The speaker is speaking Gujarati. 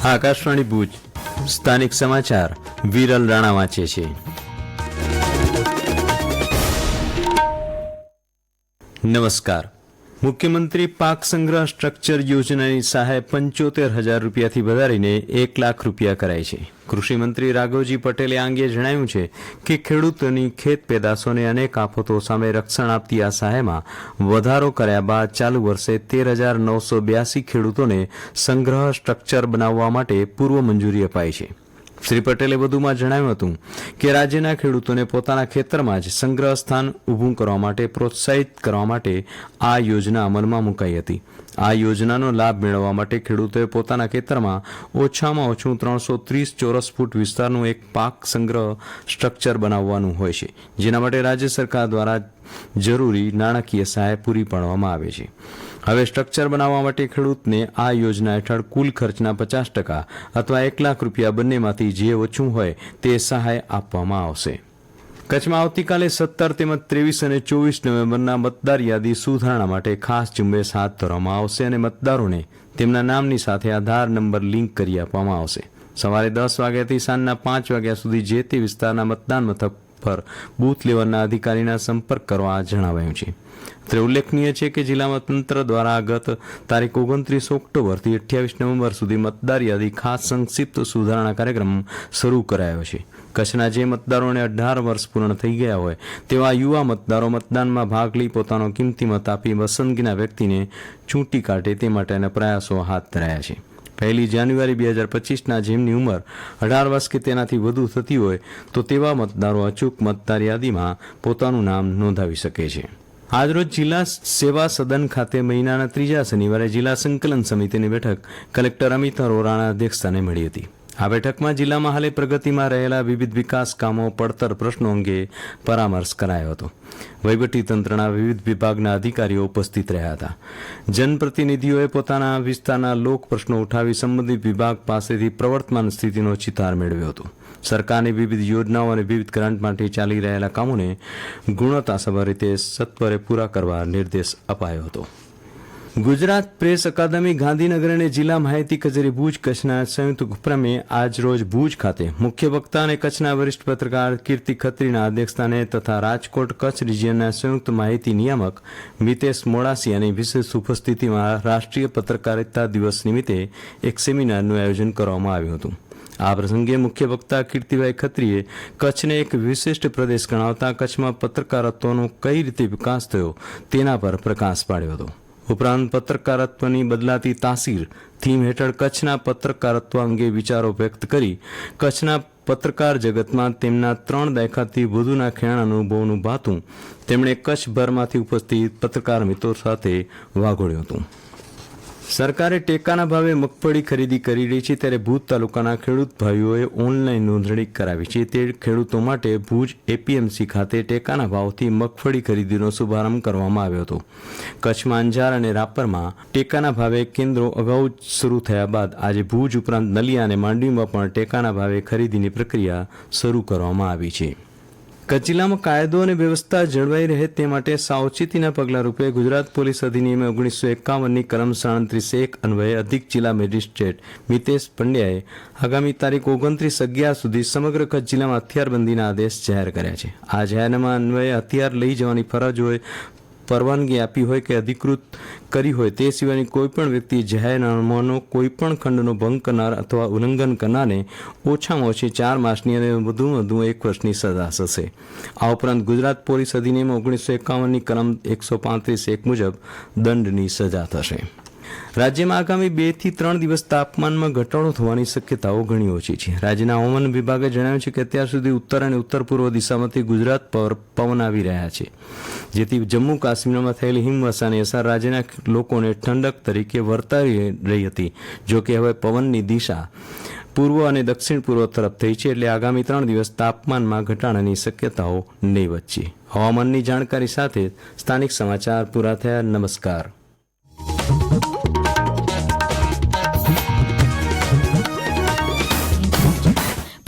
આકાશવાણી ભુજ સ્થાનિક સમાચાર વિરલ રાણા વાંચે છે. નમસ્કાર. મુખ્યમંત્રી પાક સંગ્રહ સ્ટ્રક્ચર યોજનાની સહાય 75,000 રૂપિયાથી વધારીને 1 લાખ રૂપિયા કરાઈ છે. કૃષિમંત્રી રાઘવજી પટેલે આ અંગે જણાવ્યું છે કે ખેડૂતોની ખેત પેદાશોને અનેક આફતો સામે રક્ષણ આપતી આ સહાયમાં વધારો કર્યા બાદ ચાલુ વર્ષે 13,982 ખેડૂતોને સંગ્રહ સ્ટ્રક્ચર બનાવવા માટે પૂર્વ મંજૂરી અપાઈ છે. શ્રી પટેલે વધુમાં જણાવ્યું હતું કે રાજ્યના ખેડૂતોને પોતાના ખેતરમાં જ સંગ્રહ સ્થાન ઊભું કરવા માટે પ્રોત્સાહિત કરવા માટે આ યોજના અમલમાં મુકાઈ હતી. આ યોજનાનો લાભ મેળવવા માટે ખેડૂતોએ પોતાના ખેતરમાં ઓછામાં ઓછું 330 ચોરસ ફૂટ વિસ્તારનું એક પાક સંગ્રહ સ્ટ્રક્ચર બનાવવાનું હોય છે, જેના માટે રાજ્ય સરકાર દ્વારા જરૂરી નાણાકીય સહાય પૂરી પાડવામાં આવે છે. હવે સ્ટ્રક્ચર બનાવવા માટે ખેડૂતને આ યોજના હેઠળ કુલ ખર્ચના 50% અથવા 1 લાખ રૂપિયા બંનેમાંથી જે ઓછું હોય તે સહાય આપવામાં આવશે. કચ્છમાં આવતીકાલે 17 તેમજ 23 અને 24 નવેમ્બરના મતદાર યાદી સુધારણા માટે ખાસ ઝુંબેશ હાથ ધરવામાં આવશે અને મતદારોને તેમના નામની સાથે આધાર નંબર લિંક કરી આપવામાં આવશે. સવારે 10 વાગ્યાથી સાંજના 5 વાગ્યા સુધી જે તે વિસ્તારના મતદાન મથક પર બૂથ લેવલના અધિકારીના સંપર્ક કરવા જણાવાયું છે. અત્રે ઉલ્લેખનીય છે કે જિલ્લા તંત્ર દ્વારા ગત તારીખ 29 ઓક્ટોબરથી 28 નવેમ્બર સુધી મતદાર યાદી ખાસ સંક્ષિપ્ત સુધારણા કાર્યક્રમ શરૂ કરાયો છે. કચ્છના જે મતદારોને 18 વર્ષ પૂર્ણ થઈ ગયા હોય તેવા યુવા મતદારો મતદાનમાં ભાગ લઈ પોતાનો કિંમતી મત આપી પસંદગીના વ્યક્તિને ચૂંટી કાઢે તે માટેના પ્રયાસો હાથ ધરાયા છે. 1 જાન્યુઆરી 2025ના જેમની ઉંમર 18 વર્ષ કે તેનાથી વધુ થતી હોય તો તેવા મતદારો અચૂક મતદાર યાદીમાં પોતાનું નામ નોંધાવી શકે છે. આજરોજ જિલ્લા સેવા સદન ખાતે મહિનાના 3જા શનિવારે જિલ્લા સંકલન સમિતિની બેઠક કલેક્ટર અમિત અરોરાના અધ્યક્ષસ્થાને મળી હતી. આ બેઠકમાં જિલ્લામાં હાલે પ્રગતિમાં રહેલા વિવિધ વિકાસ કામો પડતર પ્રશ્નો અંગે પરામર્શ કરાયો હતો. વહીવટીતંત્રના વિવિધ વિભાગના અધિકારીઓ ઉપસ્થિત રહ્યા હતા. જનપ્રતિનિધિઓએ પોતાના વિસ્તારના લોક પ્રશ્નો ઉઠાવી સંબંધિત વિભાગ પાસેથી પ્રવર્તમાન સ્થિતિનો ચિતાર મેળવ્યો હતો. સરકારની વિવિધ યોજનાઓ અને વિવિધ ગ્રાન્ટ માટે ચાલી રહેલા કામોને ગુણવત્તાસભર રીતે સત્વરે પૂરા કરવા નિર્દેશ અપાયો હતો. ગુજરાત પ્રેસ અકાદમી ગાંધીનગર અને જિલ્લા માહિતી કચેરી ભુજ કચ્છના સંયુક્ત ઉપક્રમે આજરોજ ભુજ ખાતે મુખ્ય વક્તા અને કચ્છના વરિષ્ઠ પત્રકાર કીર્તિ ખત્રીના અધ્યક્ષસ્થાને તથા રાજકોટ કચ્છ રિજિયનના સંયુક્ત માહિતી નિયામક મિતેશ મોડાસિયાની વિશેષ ઉપસ્થિતિમાં રાષ્ટ્રીય પત્રકારિતા દિવસ નિમિત્તે એક સેમિનારનું આયોજન કરવામાં આવ્યું હતું. આ પ્રસંગે મુખ્ય વક્તા કીર્તિભાઈ ખત્રીએ કચ્છને એક વિશિષ્ટ પ્રદેશ ગણાવતા કચ્છમાં પત્રકારત્વનો કઈ રીતે વિકાસ થયો તેના પર પ્રકાશ પાડ્યો હતો. ઉપરાંત પત્રકારત્વની બદલાતી તાસીર થીમ હેઠળ કચ્છના પત્રકારત્વ અંગે વિચારો વ્યક્ત કરી કચ્છના પત્રકાર જગતમાં તેમના 3 દાયકાથી વધુના ખેણ અનુભવનું ભાથું તેમણે કચ્છભરમાંથી ઉપસ્થિત પત્રકાર મિત્રો સાથે વાગોળ્યું હતું. સરકારે ટેકાના ભાવે મગફળી ખરીદી કરી રહી છે ત્યારે ભુજ તાલુકાના ખેડૂત ભાઈઓએ ઓનલાઈન નોંધણી કરાવી છે. તે ખેડૂતો માટે ભુજ એપીએમસી ખાતે ટેકાના ભાવથી મગફળી ખરીદીનો શુભારંભ કરવામાં આવ્યો હતો. કચ્છમાં અંજાર અને રાપરમાં ટેકાના ભાવે કેન્દ્રો અગાઉ શરૂ થયા બાદ આજે ભુજ ઉપરાંત નલિયા અને માંડવીમાં પણ ટેકાના ભાવે ખરીદીની પ્રક્રિયા શરૂ કરવામાં આવી છે. કચ્છ જિલ્લામાં કાયદો અને વ્યવસ્થા જળવાઈ રહે તે માટે સાવચેતીના પગલા રૂપે ગુજરાત પોલીસ અધિનિયમ 1951ની કલમ 37(1) અન્વયે અધિક જિલ્લા મેજિસ્ટ્રેટ મિતેશ પંડ્યાએ આગામી તારીખ 29/11 સુધી સમગ્ર કચ્છ જિલ્લામાં હથિયારબંધીના આદેશ જાહેર કર્યા છે. આ જાહેરનામા અન્વયે હથિયાર લઈ જવાની ફરજ હોય, પરવાનગી આપી હોય કે અધિકૃત કરી હોય તે સિવાયની કોઈપણ વ્યક્તિ જાહેરનામાનો કોઈપણ ખંડનો ભંગ કરનાર અથવા ઉલ્લંઘન કરનારને ઓછામાં ઓછી 4 માસની અને વધુમાં વધુ 1 વર્ષની સજા થશે. આ ઉપરાંત ગુજરાત પોલીસ અધિનિયમ 1951ની કલમ 135(1) મુજબ દંડની સજા થશે. રાજ્યમાં આગામી 2 થી 3 દિવસ તાપમાનમાં ઘટાડો થવાની શક્યતાઓ ઘણી ઓછી છે. રાજ્યના હવામાન વિભાગે જણાવ્યું છે કે અત્યાર સુધી ઉત્તર અને ઉત્તર પૂર્વ દિશામાંથી ગુજરાત પર પવન આવી રહ્યા છે, જેથી જમ્મુ કાશ્મીરમાં થયેલી હિમવર્ષાની અસર રાજ્યના લોકોને ઠંડક તરીકે વર્તાવી રહી હતી. જોકે હવે પવનની દિશા પૂર્વ અને દક્ષિણ પૂર્વ તરફ થઈ છે, એટલે આગામી 3 દિવસ તાપમાનમાં ઘટાડાની શક્યતાઓ નહીવત છે. હવામાનની જાણકારી સાથે સ્થાનિક સમાચાર પૂરા થયા. નમસ્કાર.